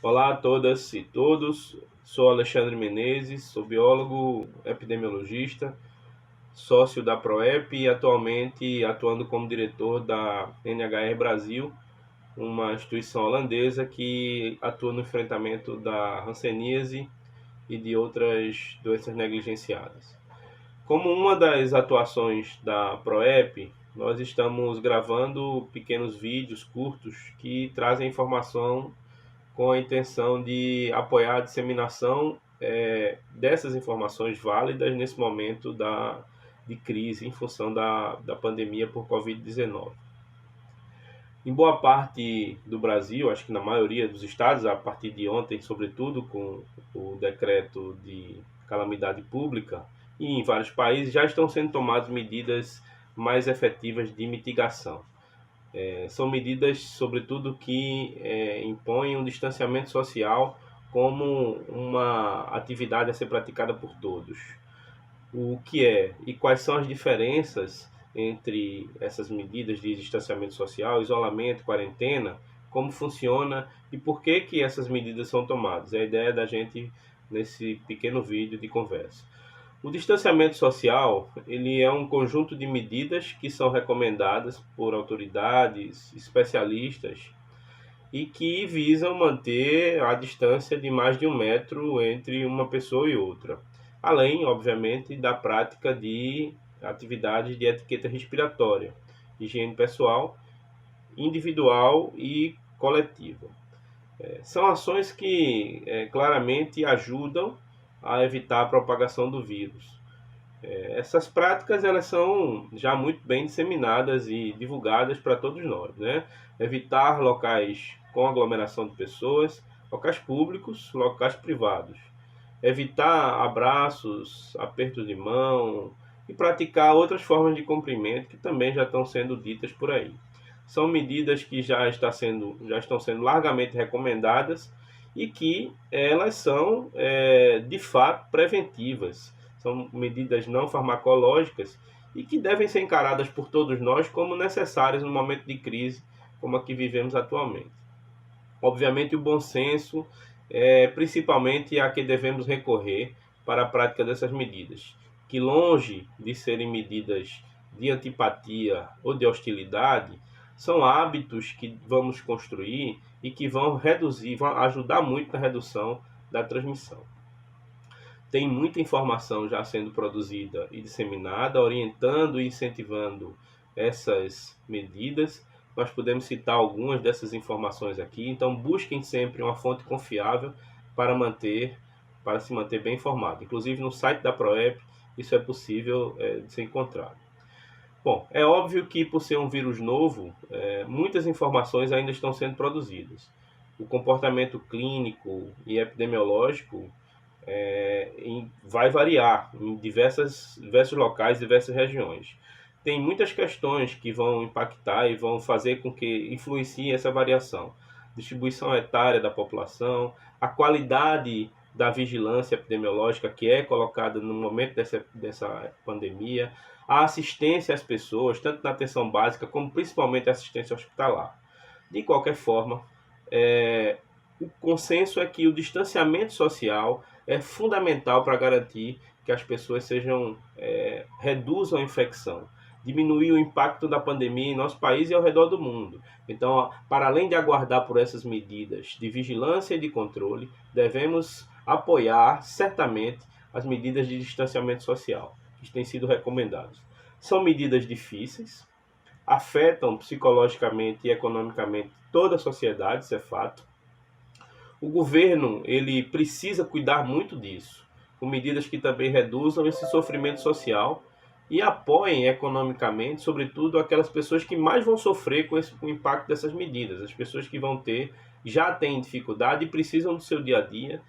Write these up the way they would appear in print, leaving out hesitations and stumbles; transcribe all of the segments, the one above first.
Olá a todas e todos, sou Alexandre Menezes, sou biólogo epidemiologista, sócio da PROEP e atualmente atuando como diretor da NHR Brasil, uma instituição holandesa que atua no enfrentamento da hanseníase e de outras doenças negligenciadas. Como uma das atuações da PROEP, nós estamos gravando pequenos vídeos curtos que trazem informação com a intenção de apoiar a disseminação dessas informações válidas nesse momento de crise em função da pandemia por Covid-19. Em boa parte do Brasil, acho que na maioria dos estados, a partir de ontem, sobretudo com o decreto de calamidade pública, e em vários países já estão sendo tomadas medidas mais efetivas de mitigação. São medidas, sobretudo, que impõem um distanciamento social como uma atividade a ser praticada por todos. O que é e quais são as diferenças entre essas medidas de distanciamento social, isolamento, quarentena, como funciona e por que que essas medidas são tomadas. É a ideia da gente nesse pequeno vídeo de conversa. O distanciamento social, ele é um conjunto de medidas que são recomendadas por autoridades, especialistas e que visam manter a distância de mais de 1 metro entre uma pessoa e outra. Além, obviamente, da prática de atividades de etiqueta respiratória, higiene pessoal, individual e coletiva. São ações que claramente ajudam a evitar a propagação do vírus. Essas práticas elas são já muito bem disseminadas e divulgadas para todos nós, né? Evitar locais com aglomeração de pessoas, locais públicos, locais privados. Evitar abraços, apertos de mão e praticar outras formas de cumprimento que também já estão sendo ditas por aí. São medidas que já estão sendo largamente recomendadas e que elas são, de fato, preventivas. São medidas não farmacológicas e que devem ser encaradas por todos nós como necessárias no momento de crise como a que vivemos atualmente. Obviamente, o bom senso é principalmente a que devemos recorrer para a prática dessas medidas, que longe de serem medidas de antipatia ou de hostilidade, são hábitos que vamos construir e que vão reduzir, vão ajudar muito na redução da transmissão. Tem muita informação já sendo produzida e disseminada, orientando e incentivando essas medidas. Nós podemos citar algumas dessas informações aqui, então busquem sempre uma fonte confiável para para se manter bem informado. Inclusive no site da PROEP isso é possível de ser encontrado. Bom, é óbvio que por ser um vírus novo, muitas informações ainda estão sendo produzidas. O comportamento clínico e epidemiológico vai variar em diversos locais, diversas regiões. Tem muitas questões que vão impactar e vão fazer com que influencie essa variação. Distribuição etária da população, a qualidade da vigilância epidemiológica que é colocada no momento dessa pandemia, a assistência às pessoas, tanto na atenção básica como principalmente a assistência hospitalar. De qualquer forma, o consenso é que o distanciamento social é fundamental para garantir que as pessoas reduzam a infecção, diminuir o impacto da pandemia em nosso país e ao redor do mundo. Então, para além de aguardar por essas medidas de vigilância e de controle, devemos apoiar certamente as medidas de distanciamento social que têm sido recomendadas. São medidas difíceis, afetam psicologicamente e economicamente toda a sociedade, isso é fato. O governo ele precisa cuidar muito disso, com medidas que também reduzam esse sofrimento social e apoiem economicamente, sobretudo, aquelas pessoas que mais vão sofrer com o impacto dessas medidas, as pessoas que já têm dificuldade e precisam do seu dia a dia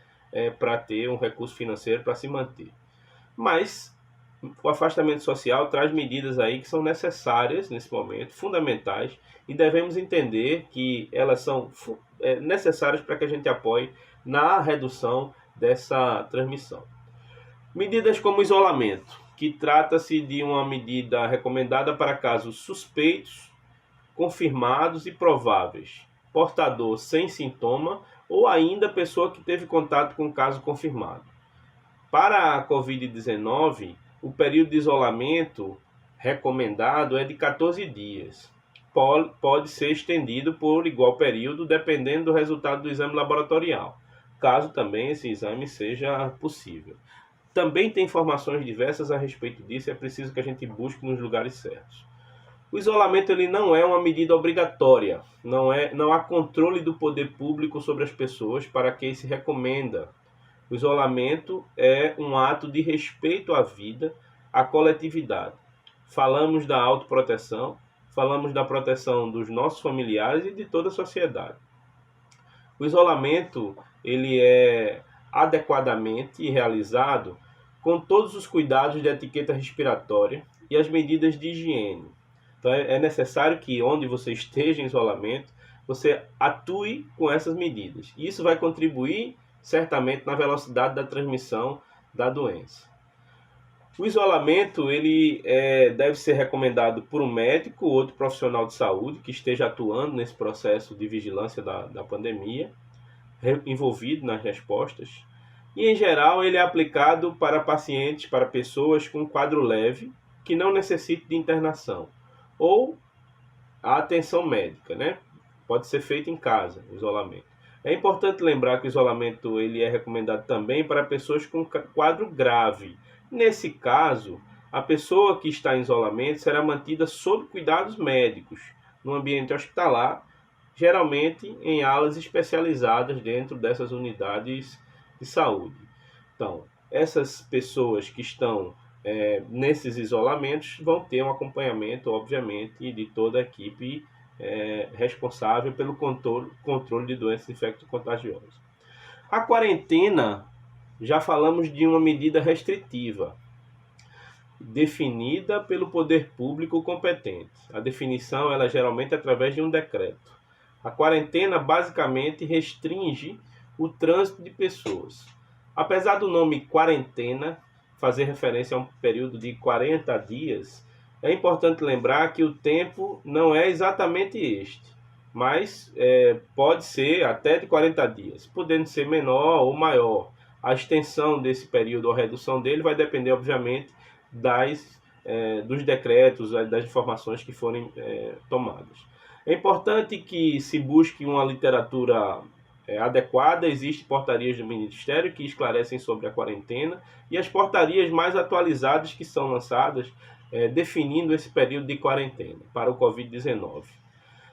para ter um recurso financeiro para se manter. Mas o afastamento social traz medidas aí que são necessárias nesse momento, fundamentais, e devemos entender que elas são necessárias para que a gente apoie na redução dessa transmissão. Medidas como isolamento, que trata-se de uma medida recomendada para casos suspeitos, confirmados e prováveis, portador sem sintoma ou ainda pessoa que teve contato com caso confirmado. Para a Covid-19, o período de isolamento recomendado é de 14 dias. Pode ser estendido por igual período, dependendo do resultado do exame laboratorial, caso também esse exame seja possível. Também tem informações diversas a respeito disso, é preciso que a gente busque nos lugares certos. O isolamento ele não é uma medida obrigatória, não há controle do poder público sobre as pessoas para quem se recomenda. O isolamento é um ato de respeito à vida, à coletividade. Falamos da autoproteção, falamos da proteção dos nossos familiares e de toda a sociedade. O isolamento ele é adequadamente realizado com todos os cuidados de etiqueta respiratória e as medidas de higiene. Então é necessário que onde você esteja em isolamento, você atue com essas medidas. Isso vai contribuir certamente na velocidade da transmissão da doença. O isolamento ele deve ser recomendado por um médico ou outro profissional de saúde que esteja atuando nesse processo de vigilância da pandemia, envolvido nas respostas. E, em geral, ele é aplicado para pacientes, para pessoas com quadro leve, que não necessitem de internação, ou a atenção médica, né? Pode ser feito em casa, o isolamento. É importante lembrar que o isolamento ele é recomendado também para pessoas com quadro grave. Nesse caso, a pessoa que está em isolamento será mantida sob cuidados médicos, no ambiente hospitalar, geralmente em alas especializadas dentro dessas unidades de saúde. Então, essas pessoas que estão nesses isolamentos vão ter um acompanhamento, obviamente, de toda a equipe responsável pelo controle de doenças infecto-contagiosas. A quarentena, já falamos de uma medida restritiva, definida pelo poder público competente. A definição ela geralmente é através de um decreto. A quarentena basicamente restringe o trânsito de pessoas. Apesar do nome quarentena fazer referência a um período de 40 dias, é importante lembrar que o tempo não é exatamente este, mas pode ser até de 40 dias, podendo ser menor ou maior. A extensão desse período ou a redução dele vai depender, obviamente, dos decretos, das informações que forem tomadas. É importante que se busque uma literatura adequada. Existem portarias do Ministério que esclarecem sobre a quarentena e as portarias mais atualizadas que são lançadas definindo esse período de quarentena para o Covid-19.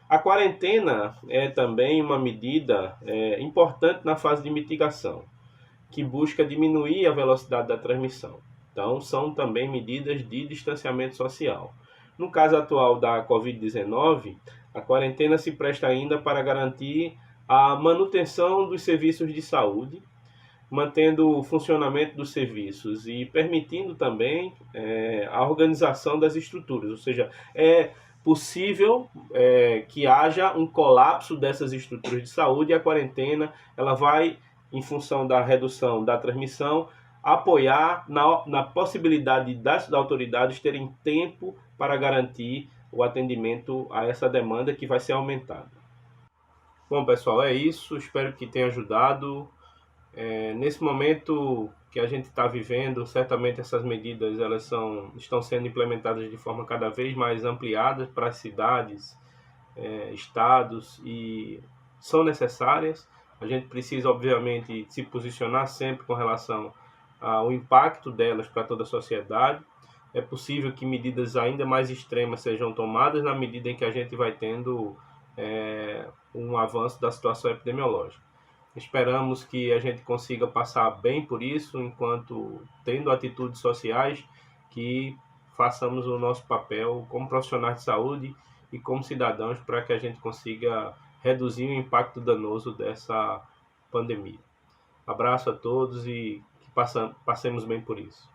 A quarentena é também uma medida importante na fase de mitigação, que busca diminuir a velocidade da transmissão. Então, são também medidas de distanciamento social. No caso atual da Covid-19, a quarentena se presta ainda para garantir a manutenção dos serviços de saúde, mantendo o funcionamento dos serviços e permitindo também a organização das estruturas, ou seja, é possível que haja um colapso dessas estruturas de saúde e a quarentena ela vai, em função da redução da transmissão, apoiar na possibilidade das autoridades terem tempo para garantir o atendimento a essa demanda que vai ser aumentada. Bom, pessoal, é isso. Espero que tenha ajudado. Nesse momento que a gente está vivendo, certamente essas medidas estão sendo implementadas de forma cada vez mais ampliada para as cidades, estados, e são necessárias. A gente precisa, obviamente, se posicionar sempre com relação ao impacto delas para toda a sociedade. É possível que medidas ainda mais extremas sejam tomadas na medida em que a gente vai tendo um avanço da situação epidemiológica. Esperamos que a gente consiga passar bem por isso, enquanto tendo atitudes sociais, que façamos o nosso papel como profissionais de saúde e como cidadãos para que a gente consiga reduzir o impacto danoso dessa pandemia. Abraço a todos e que passemos bem por isso.